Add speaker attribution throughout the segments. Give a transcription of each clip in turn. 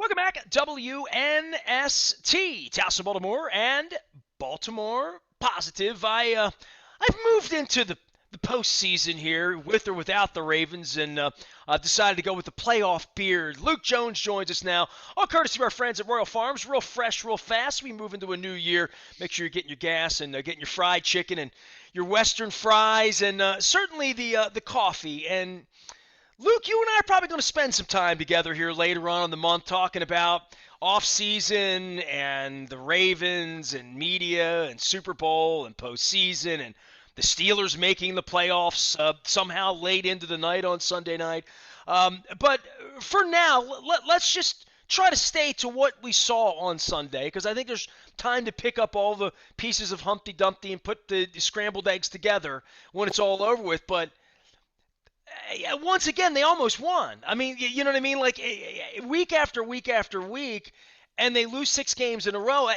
Speaker 1: Welcome back, WNST, Towson, Baltimore, and Baltimore Positive. I've moved into the postseason here, with or without the Ravens, and I've decided to go with the playoff beard. Luke Jones joins us now, all courtesy of our friends at Royal Farms. Real fresh, real fast. We move into a new year. Make sure you're getting your gas and getting your fried chicken and your Western fries, and certainly the coffee. And Luke, you and I are probably going to spend some time together here later on in the month talking about off-season and the Ravens and media and Super Bowl and postseason and the Steelers making the playoffs somehow late into the night on Sunday night. But for now, let's just try to stay to what we saw on Sunday, because I think there's time to pick up all the pieces of Humpty Dumpty and put the scrambled eggs together when it's all over with. But once again, they almost won. I mean, you know what I mean? Like week after week after week, and they lose 6 games in a row.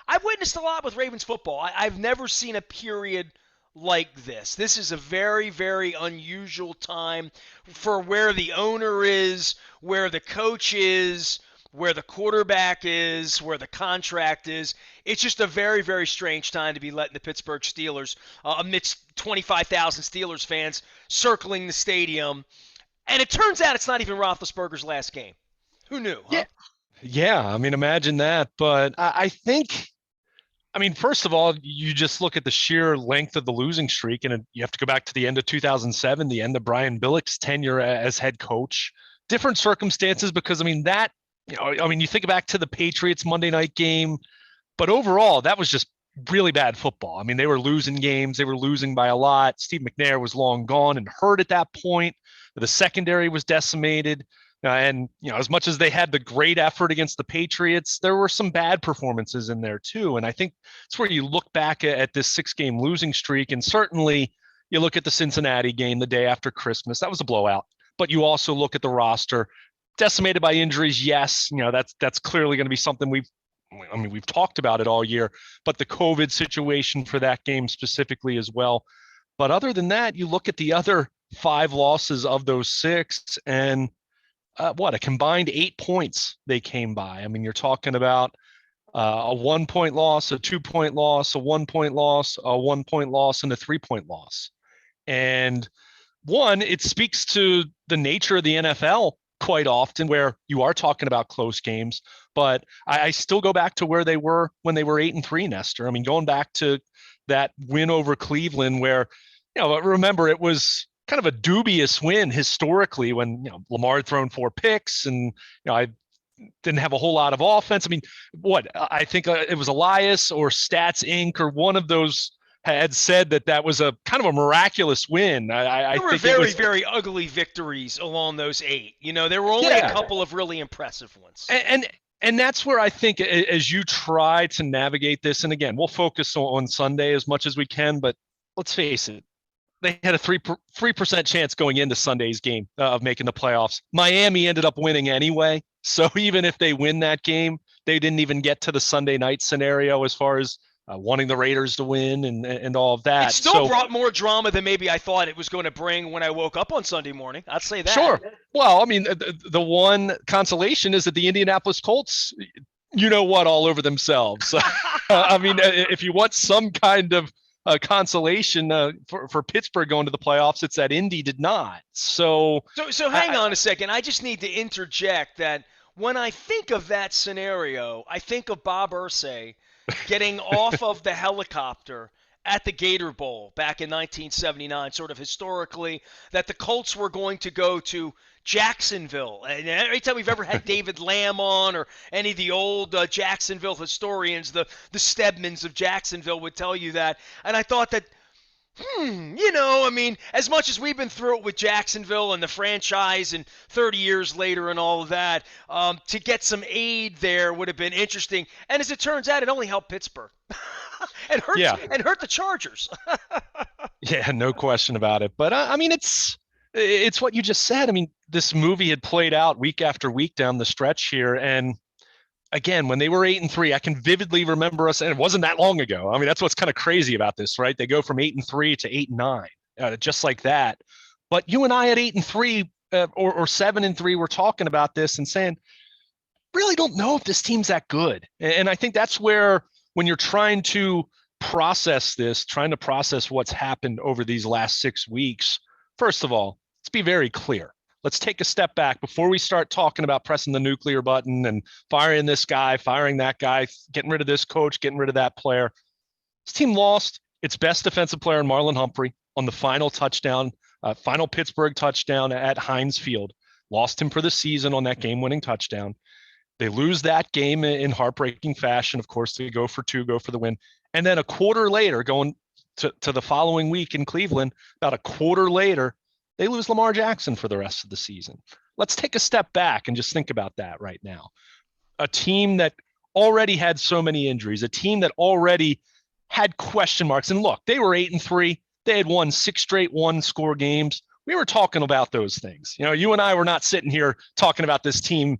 Speaker 1: I've witnessed a lot with Ravens football. I've never seen a period like this. This is a very, very unusual time for where the owner is, where the coach is, where the quarterback is, where the contract is. It's just a very, very strange time to be letting the Pittsburgh Steelers, amidst 25,000 Steelers fans circling the stadium. And it turns out it's not even Roethlisberger's last game. Who knew, huh?
Speaker 2: Yeah. I mean, imagine that. But I think, first of all, you just look at the sheer length of the losing streak, and you have to go back to the end of 2007, the end of Brian Billick's tenure as head coach. Different circumstances, because, you think back to the Patriots Monday night game, but overall, that was just really bad football. I mean, they were losing games. They were losing by a lot. Steve McNair was long gone and hurt at that point. The secondary was decimated. As much as they had the great effort against the Patriots, there were some bad performances in there too. And I think it's where you look back at this 6-game losing streak, and certainly you look at the Cincinnati game the day after Christmas. That was a blowout. But you also look at the roster, decimated by injuries. Yes, that's clearly going to be something we've talked about it all year, but the COVID situation for that game specifically as well. But other than that, you look at the other 5 losses of those 6, and a combined 8 points they came by. You're talking about a 1-point loss, a 2-point loss, a 1-point loss, a 1-point loss, and a 3-point loss. And it speaks to the nature of the NFL quite often, where you are talking about close games. But I still go back to where they were when they were 8-3, Nestor. Going back to that win over Cleveland, where, remember, it was kind of a dubious win historically when, Lamar had thrown 4 picks, and, I didn't have a whole lot of offense. I think it was Elias or Stats Inc. or one of those had said that was a kind of a miraculous win.
Speaker 1: There were very, very ugly victories along those 8. There were only a couple of really impressive ones.
Speaker 2: And that's where I think, as you try to navigate this, and again, we'll focus on Sunday as much as we can, but let's face it, they had a 3% chance going into Sunday's game of making the playoffs. Miami ended up winning anyway. So even if they win that game, they didn't even get to the Sunday night scenario as far as wanting the Raiders to win and all of that.
Speaker 1: It still brought more drama than maybe I thought it was going to bring when I woke up on Sunday morning. I'd say that.
Speaker 2: Sure. Well, the one consolation is that the Indianapolis Colts, all over themselves. If you want some kind of consolation for Pittsburgh going to the playoffs, it's that Indy did not. So
Speaker 1: hang on a second. I just need to interject that when I think of that scenario, I think of Bob Irsay getting off of the helicopter at the Gator Bowl back in 1979, sort of historically, that the Colts were going to go to Jacksonville. And every time we've ever had David Lamb on or any of the old Jacksonville historians, the Stedmans of Jacksonville would tell you that. And I thought that, as much as we've been through it with Jacksonville and the franchise and 30 years later and all of that, to get some aid there would have been interesting. And as it turns out, it only helped Pittsburgh and hurt the Chargers.
Speaker 2: Yeah, no question about it. But it's what you just said. This movie had played out week after week down the stretch here, and again, when they were 8-3, I can vividly remember us, and it wasn't that long ago. That's what's kind of crazy about this, right? They go from 8-3 to 8-9, just like that. But you and I at 8-3 or 7-3 were talking about this and saying, really don't know if this team's that good. And I think that's where, when you're trying to process this, trying to process what's happened over these last 6 weeks, first of all, let's be very clear. Let's take a step back before we start talking about pressing the nuclear button and firing this guy, firing that guy, getting rid of this coach, getting rid of that player. This team lost its best defensive player in Marlon Humphrey on the final touchdown, final Pittsburgh touchdown at Heinz Field. Lost him for the season on that game-winning touchdown. They lose that game in heartbreaking fashion. Of course, they go for two, go for the win. And then a quarter later, going to the following week in Cleveland, about a quarter later, they lose Lamar Jackson for the rest of the season. Let's take a step back and just think about that right now. A team that already had so many injuries, a team that already had question marks. And look, they were 8-3. They had won 6 straight one-score games. We were talking about those things. You know, you and I were not sitting here talking about this team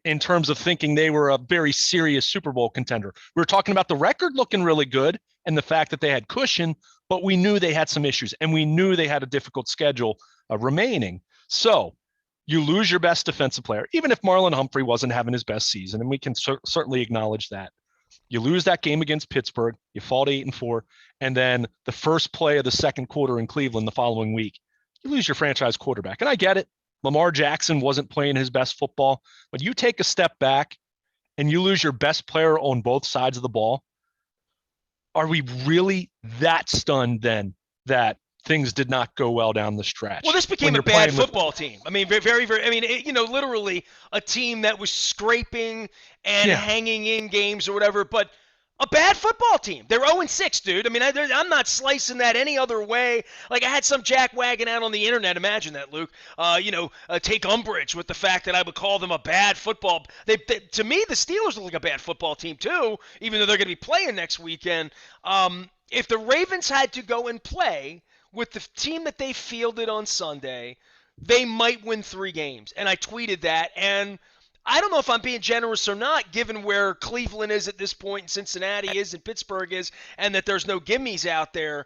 Speaker 2: in terms of thinking they were a very serious Super Bowl contender. We were talking about the record looking really good and the fact that they had cushion, but we knew they had some issues, and we knew they had a difficult schedule remaining. So you lose your best defensive player, even if Marlon Humphrey wasn't having his best season, and we can certainly acknowledge that. You lose that game against Pittsburgh, you fall to 8-4, and then the first play of the second quarter in Cleveland the following week, you lose your franchise quarterback. And I get it. Lamar Jackson wasn't playing his best football, but you take a step back and you lose your best player on both sides of the ball. Are we really that stunned then that things did not go well down the stretch?
Speaker 1: Well, this became a bad football team. I mean, very, very, I mean, literally a team that was scraping and hanging in games or whatever, but a bad football team. They're 0-6, dude. I mean, I'm not slicing that any other way. Like, I had some jackwagon out on the internet. Imagine that, Luke. Take umbrage with the fact that I would call them a bad football. To me, the Steelers look like a bad football team, too, even though they're going to be playing next weekend. If the Ravens had to go and play with the team that they fielded on Sunday, they might win 3 games. And I tweeted that, and I don't know if I'm being generous or not, given where Cleveland is at this point, and Cincinnati is, and Pittsburgh is, and that there's no gimmies out there.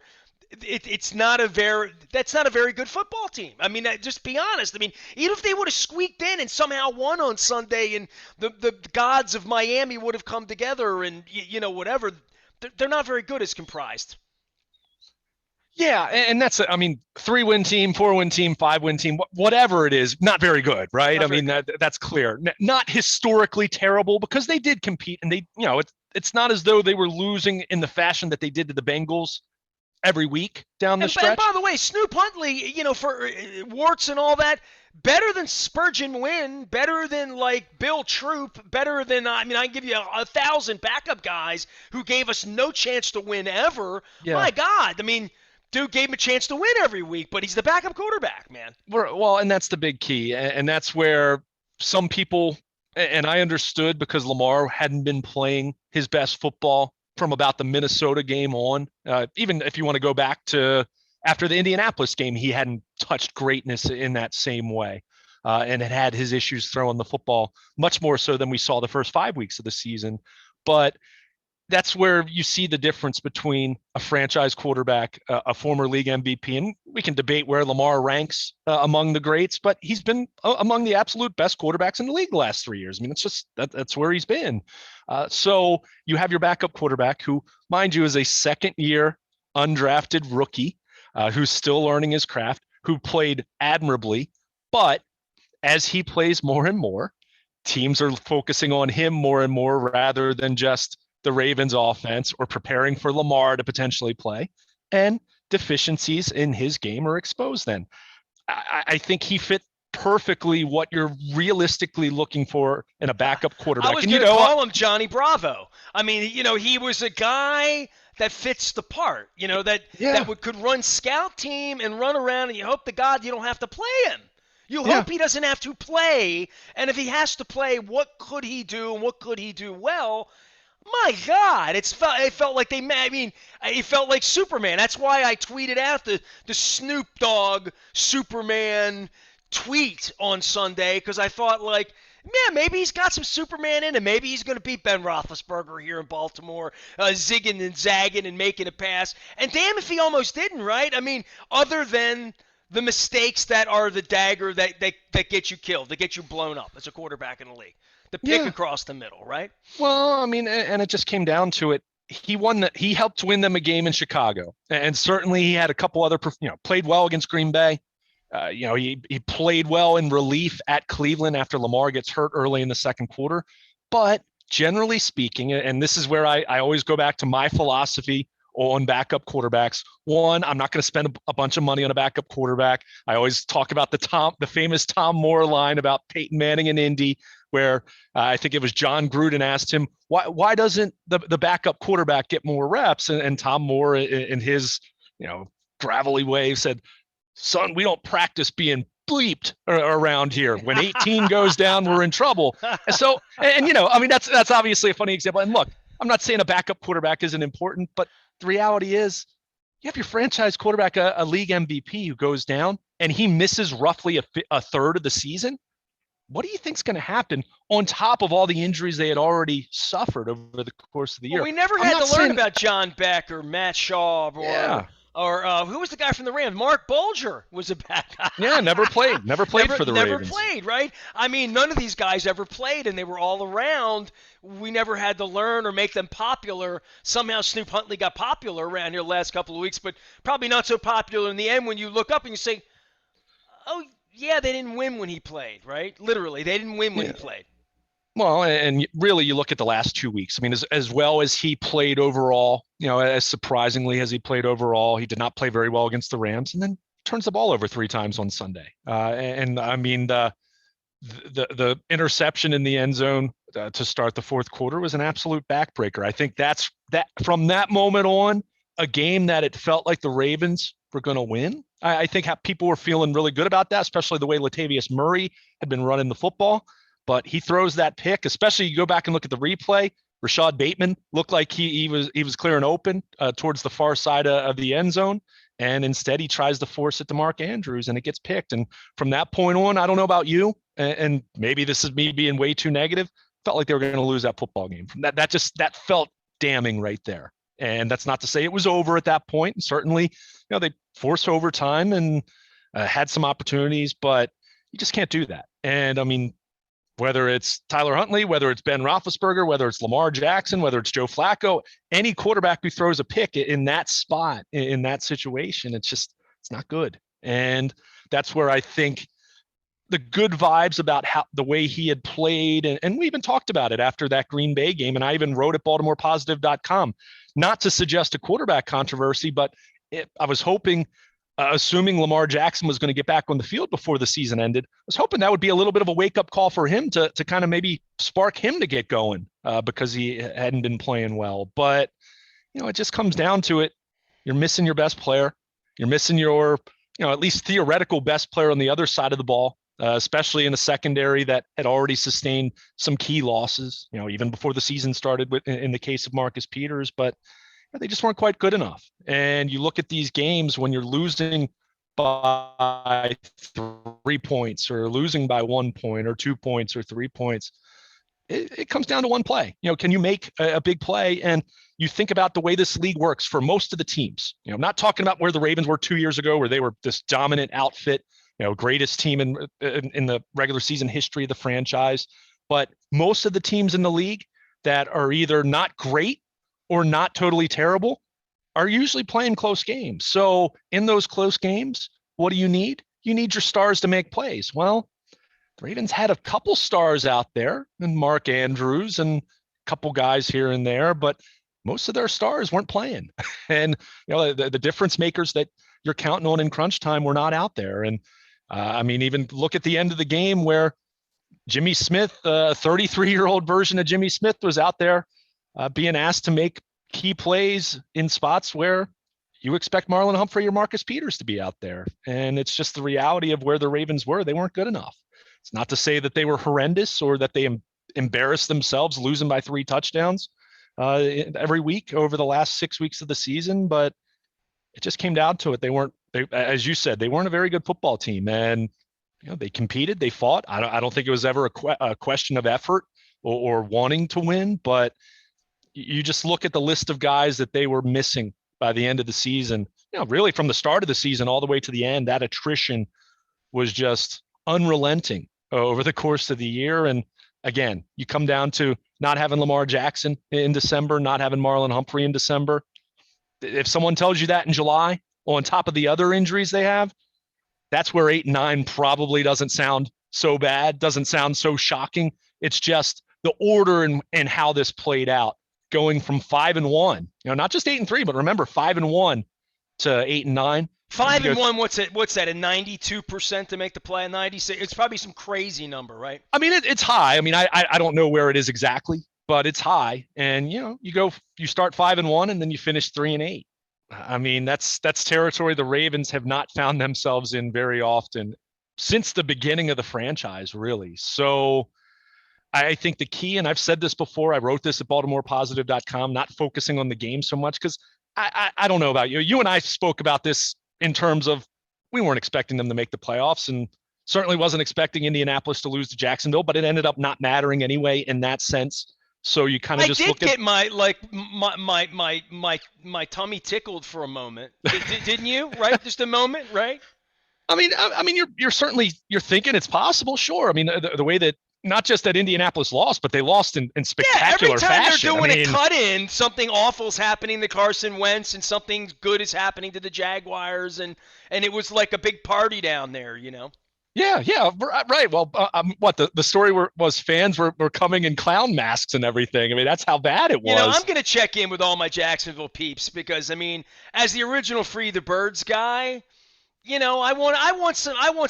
Speaker 1: That's not a very good football team. I mean, just be honest. I mean, even if they would have squeaked in and somehow won on Sunday, and the gods of Miami would have come together, and whatever, they're not very good as comprised.
Speaker 2: Yeah, and that's, 3-win team, 4-win team, 5-win team, whatever it is, not very good, right? That's clear. Not historically terrible, because they did compete, and they, it's not as though they were losing in the fashion that they did to the Bengals every week down the stretch.
Speaker 1: And by the way, Snoop Huntley, for warts and all that, better than Spurgeon Wynn, better than like Bill Troop, better than, I can give you 1,000 backup guys who gave us no chance to win ever. Yeah. My God, dude gave him a chance to win every week, but he's the backup quarterback, man.
Speaker 2: Well, and that's the big key. And that's where some people, and I understood, because Lamar hadn't been playing his best football from about the Minnesota game on. Even if you want to go back to after the Indianapolis game, he hadn't touched greatness in that same way, and had his issues throwing the football much more so than we saw the first 5 weeks of the season. But that's where you see the difference between a franchise quarterback, a former league MVP, and we can debate where Lamar ranks among the greats, but he's been among the absolute best quarterbacks in the league the last 3 years. It's just that's where he's been. So you have your backup quarterback, who, mind you, is a second-year undrafted rookie who's still learning his craft, who played admirably, but as he plays more and more, teams are focusing on him more and more rather than just the Ravens offense or preparing for Lamar to potentially play, and deficiencies in his game are exposed then. I think he fit perfectly what you're realistically looking for in a backup quarterback.
Speaker 1: I was going to call him Johnny Bravo. He was a guy that fits the part, that could run scout team and run around, and you hope to God you don't have to play him. You hope he doesn't have to play, and if he has to play, what could he do and what could he do well? My God, it felt like it felt like Superman. That's why I tweeted out the Snoop Dogg Superman tweet on Sunday, because I thought, like, man, maybe he's got some Superman in him. Maybe he's going to beat Ben Roethlisberger here in Baltimore, zigging and zagging and making a pass. And damn if he almost didn't, right? Other than the mistakes that are the dagger that get you killed, that get you blown up as a quarterback in the league. The pick
Speaker 2: Yeah.
Speaker 1: across the middle, right?
Speaker 2: Well, I mean, and it just came down to it. He helped win them a game in Chicago, and certainly he had a couple other, played well against Green Bay. He played well in relief at Cleveland after Lamar gets hurt early in the second quarter. But generally speaking, and this is where I always go back to my philosophy on backup quarterbacks. One, I'm not going to spend a bunch of money on a backup quarterback. I always talk about the famous Tom Moore line about Peyton Manning in Indy, where I think it was John Gruden asked him, why doesn't the backup quarterback get more reps? And Tom Moore, in his gravelly way, said, son, we don't practice being bleeped around here. When 18 goes down, we're in trouble. And so, I mean, that's obviously a funny example. And look, I'm not saying a backup quarterback isn't important, but the reality is you have your franchise quarterback, a league MVP, who goes down and he misses roughly a third of the season. What do you think is going to happen on top of all the injuries they had already suffered over the course of the year?
Speaker 1: Well, we never had to learn about John Beck or Matt Schaub or who was the guy from the Rams? Mark Bulger was a bad guy.
Speaker 2: Yeah, never played for the Ravens.
Speaker 1: Never played, right? I mean, none of these guys ever played, and they were all around. We never had to learn or make them popular. Somehow Snoop Huntley got popular around here the last couple of weeks, but probably not so popular in the end when you look up and you say, oh, yeah, they didn't win when he played, right? Literally, they didn't win when he played.
Speaker 2: Well, and really, you look at the last 2 weeks. I mean, as well as he played overall, as surprisingly as he played overall, he did not play very well against the Rams, and then turns the ball over 3 times on Sunday. And I mean, the interception in the end zone to start the fourth quarter was an absolute backbreaker. I think that from that moment on, a game that it felt like the Ravens were going to win. I think people were feeling really good about that, especially the way Latavius Murray had been running the football. But he throws that pick, especially you go back and look at the replay. Rashad Bateman looked like he was clear and open towards the far side of the end zone. And instead he tries to force it to Mark Andrews and it gets picked. And from that point on, I don't know about you, and maybe this is me being way too negative, felt like they were going to lose that football game. That felt damning right there. And that's not to say it was over at that point. And certainly, they forced overtime and had some opportunities, but you just can't do that. And I mean, whether it's Tyler Huntley, whether it's Ben Roethlisberger, whether it's Lamar Jackson, whether it's Joe Flacco, any quarterback who throws a pick in that spot, in that situation, it's not good. And that's where I think the good vibes about the way he had played, and we even talked about it after that Green Bay game, and I even wrote at BaltimorePositive.com, not to suggest a quarterback controversy, but I was hoping, assuming Lamar Jackson was going to get back on the field before the season ended, I was hoping that would be a little bit of a wake-up call for him to kind of maybe spark him to get going because he hadn't been playing well. But, it just comes down to it. You're missing your best player. You're missing your, at least theoretical best player on the other side of the ball, especially in a secondary that had already sustained some key losses, even before the season started in the case of Marcus Peters. But they just weren't quite good enough. And you look at these games when you're losing by 3 points or losing by 1 point or 2 points or 3 points, it comes down to one play. Can you make a big play? And you think about the way this league works for most of the teams. I'm not talking about where the Ravens were 2 years ago, where they were this dominant outfit, greatest team in the regular season history of the franchise. But most of the teams in the league that are either not great or not totally terrible are usually playing close games. So in those close games, what do you need? You need your stars to make plays. Well, the Ravens had a couple stars out there, and Mark Andrews and a couple guys here and there, but most of their stars weren't playing. And the difference makers that you're counting on in crunch time were not out there. And I mean, even look at the end of the game where Jimmy Smith, a 33-year-old version of Jimmy Smith, was out there being asked to make key plays in spots where you expect Marlon Humphrey or Marcus Peters to be out there. And it's just the reality of where the Ravens were. They weren't good enough. It's not to say that they were horrendous or that they embarrassed themselves losing by 3 touchdowns every week over the last 6 weeks of the season, but it just came down to it. As you said, they weren't a very good football team, and they competed, they fought. I don't think it was ever a question of effort or wanting to win, but you just look at the list of guys that they were missing by the end of the season. really from the start of the season all the way to the end, that attrition was just unrelenting over the course of the year. And again, you come down to not having Lamar Jackson in December, not having Marlon Humphrey in December. If someone tells you that in July, on top of the other injuries they have, that's where 8-9 probably doesn't sound so bad, doesn't sound so shocking. It's just the order and how this played out, going from 5-1, not just 8-3, but remember 5-1 to 8-9.
Speaker 1: 5-1. What's it? What's that? A 92% to make the play? A 96? It's probably some crazy number, right?
Speaker 2: I mean, it's high. I mean, I don't know where it is exactly, but it's high. And you start 5-1, and then you finish 3-8. I mean, that's territory the Ravens have not found themselves in very often since the beginning of the franchise, really. So I think the key, and I've said this before, I wrote this at BaltimorePositive.com, not focusing on the game so much because I don't know about you. You and I spoke about this in terms of we weren't expecting them to make the playoffs and certainly wasn't expecting Indianapolis to lose to Jacksonville, but it ended up not mattering anyway in that sense. So you kind of just look at
Speaker 1: my tummy tickled for a moment. Didn't you? Right? Just a moment, right?
Speaker 2: I mean, you're certainly thinking it's possible. Sure. I mean, the way that not just that Indianapolis lost, but they lost in spectacular fashion.
Speaker 1: Every time they're doing a cut-in, something awful's happening to Carson Wentz, and something good is happening to the Jaguars, and it was like a big party down there,
Speaker 2: Yeah, right. Well, what the story was fans were coming in clown masks and everything. I mean, that's how bad it was.
Speaker 1: I'm going to check in with all my Jacksonville peeps because, I mean, as the original Free the Birds guy, I want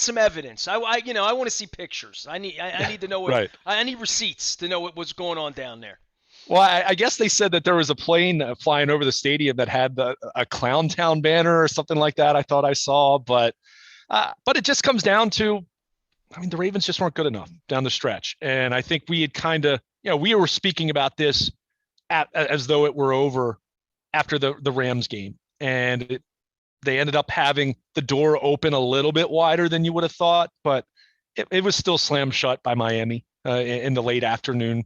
Speaker 1: some evidence. I want to see pictures. I need to know what. Right. I need receipts to know what was going on down there.
Speaker 2: Well, I guess they said that there was a plane flying over the stadium that had a Clown Town banner or something like that. I thought I saw, but it just comes down to, I mean, the Ravens just weren't good enough down the stretch. And I think we had kind of, we were speaking about this as though it were over after the Rams game. And they ended up having the door open a little bit wider than you would have thought, but it was still slammed shut by Miami in the late afternoon.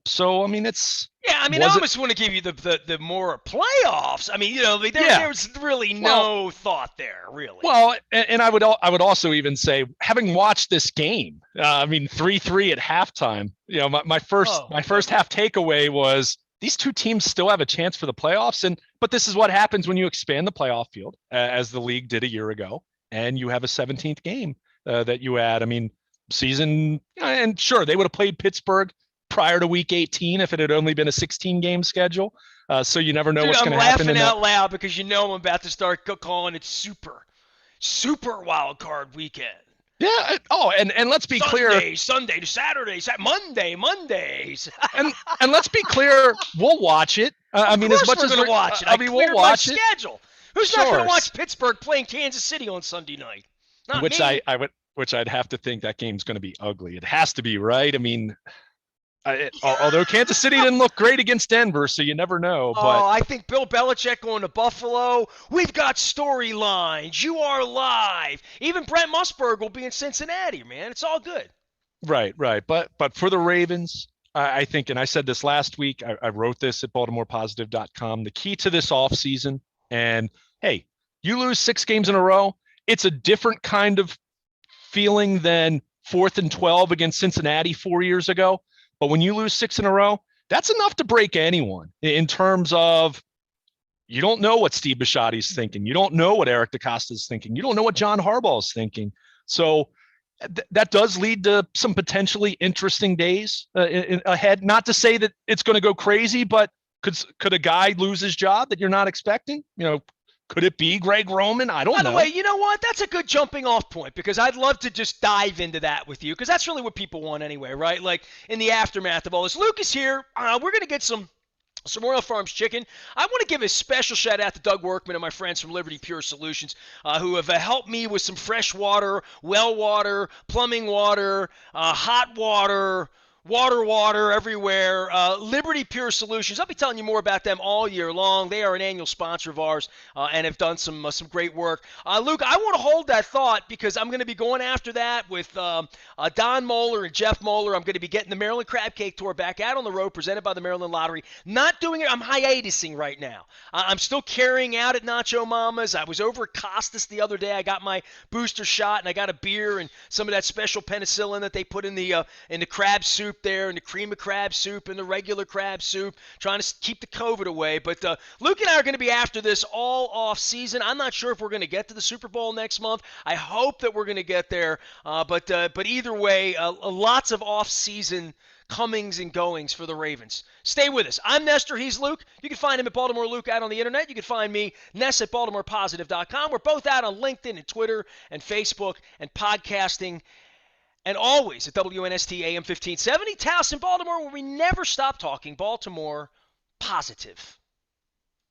Speaker 2: So, I mean, it's...
Speaker 1: Yeah, I mean, I almost want to give you the more playoffs. I mean, there was really no thought there, really.
Speaker 2: Well, and I would also even say, having watched this game, I mean, 3-3 at halftime, my first half takeaway was these two teams still have a chance for the playoffs. But this is what happens when you expand the playoff field, as the league did a year ago, and you have a 17th game that you add. I mean, season, and sure, they would have played Pittsburgh prior to week 18 if it had only been a 16-game schedule. So you never know what's going to happen.
Speaker 1: I'm laughing out loud because I'm about to start calling it super wild card weekend.
Speaker 2: Yeah. Oh, and let's be clear.
Speaker 1: Sunday to Saturday, Mondays.
Speaker 2: and let's be clear. We'll watch it. I mean, as much
Speaker 1: we're
Speaker 2: as
Speaker 1: going to watch it.
Speaker 2: I mean, we'll watch
Speaker 1: it. Schedule. Who's not going to watch Pittsburgh playing Kansas City on Sunday night? Not
Speaker 2: which
Speaker 1: me.
Speaker 2: Which I'd have to think that game's going to be ugly. It has to be, right? I mean, although Kansas City didn't look great against Denver, so you never know. But
Speaker 1: I think Bill Belichick going to Buffalo. We've got storylines. You are live. Even Brent Musburg will be in Cincinnati, man. It's all good.
Speaker 2: Right. But for the Ravens, I think, and I said this last week, I wrote this at BaltimorePositive.com, the key to this offseason, and hey, you lose 6 games in a row, it's a different kind of feeling than 4th and 12 against Cincinnati 4 years ago. But when you lose 6 in a row, that's enough to break anyone in terms of you don't know what Steve Bisciotti's thinking. You don't know what Eric DeCosta's thinking. You don't know what John Harbaugh's thinking. So that does lead to some potentially interesting days ahead. Not to say that it's going to go crazy, but could a guy lose his job that you're not expecting? Could it be Greg Roman? I don't know.
Speaker 1: By the way, you know what? That's a good jumping off point because I'd love to just dive into that with you because that's really what people want anyway, right? Like in the aftermath of all this. Luke is here. We're going to get some Royal Farms chicken. I want to give a special shout out to Doug Workman and my friends from Liberty Pure Solutions who have helped me with some fresh water, well water, plumbing water, hot water, Water everywhere. Liberty Pure Solutions. I'll be telling you more about them all year long. They are an annual sponsor of ours and have done some great work. Luke, I want to hold that thought because I'm going to be going after that with Don Moeller and Jeff Moeller. I'm going to be getting the Maryland Crab Cake Tour back out on the road, presented by the Maryland Lottery. Not doing it. I'm hiatusing right now. I'm still carrying out at Nacho Mama's. I was over at Costas the other day. I got my booster shot and I got a beer and some of that special penicillin that they put in the crab soup there, and the cream of crab soup and the regular crab soup, trying to keep the COVID away. But Luke and I are going to be after this all off season. I'm not sure if we're going to get to the Super Bowl next month. I hope that we're going to get there. But either way, lots of off season comings and goings for the Ravens. Stay with us. I'm Nestor. He's Luke. You can find him at Baltimore Luke out on the internet. You can find me, Ness, at BaltimorePositive.com. We're both out on LinkedIn and Twitter and Facebook and podcasting. And always at WNST AM 1570, Taos in Baltimore, where we never stop talking Baltimore positive.